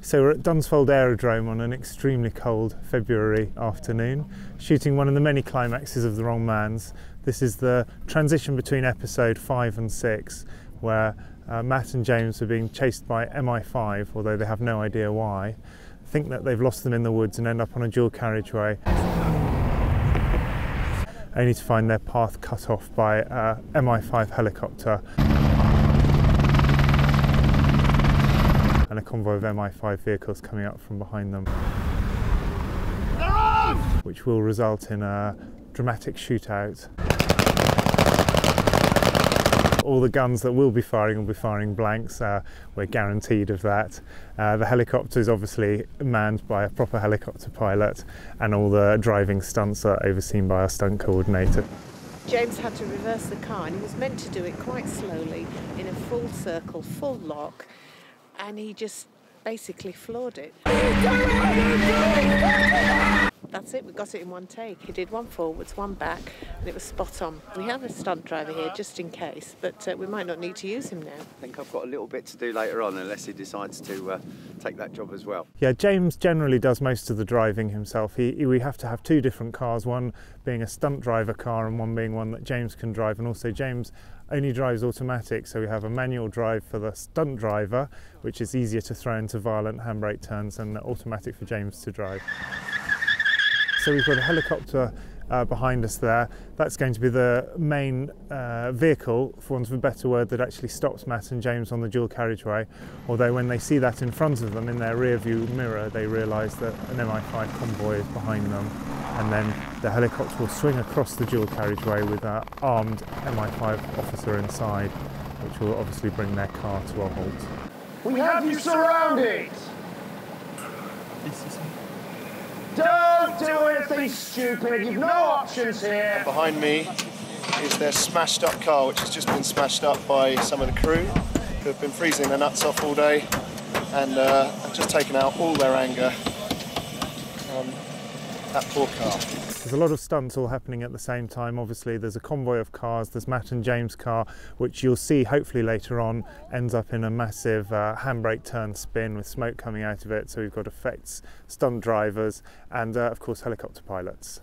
So we're at Dunsfold Aerodrome on an extremely cold February afternoon, shooting one of the many climaxes of The Wrong Mans. This is the transition between episode 5 and 6, where Matt and James are being chased by MI5, although they have no idea why. Think that they've lost them in the woods and end up on a dual carriageway, only to find their path cut off by a MI5 helicopter and a convoy of MI5 vehicles coming up from behind them, which will result in a dramatic shootout. All the guns that will be firing blanks. We're guaranteed of that. The helicopter is obviously manned by a proper helicopter pilot, and all the driving stunts are overseen by our stunt coordinator. James had to reverse the car, and he was meant to do it quite slowly in a full circle, full lock, and he just basically floored it. That's it, we got it in one take. He did one forwards, one back, and it was spot on. We have a stunt driver here just in case, but we might not need to use him now. I think I've got a little bit to do later on, unless he decides to take that job as well. Yeah, James generally does most of the driving himself. We have to have two different cars, one being a stunt driver car and one being one that James can drive, and also James only drives automatic, so we have a manual drive for the stunt driver, which is easier to throw into violent handbrake turns, and automatic for James to drive. So we've got a helicopter behind us there. That's going to be the main vehicle, for want of a better word, that actually stops Matt and James on the dual carriageway. Although when they see that in front of them in their rear view mirror, they realise that an MI5 convoy is behind them, and then the helicopter will swing across the dual carriageway with an armed MI5 officer inside, which will obviously bring their car to a halt. We have you surrounded! Don't do anything stupid, you've no options here! Behind me is their smashed up car, which has just been smashed up by some of the crew who have been freezing their nuts off all day, and have just taken out all their anger on that poor car. There's a lot of stunts all happening at the same time. Obviously there's a convoy of cars, there's Matt and James' car, which you'll see hopefully later on ends up in a massive handbrake turn spin with smoke coming out of it, so we've got effects, stunt drivers, and of course helicopter pilots.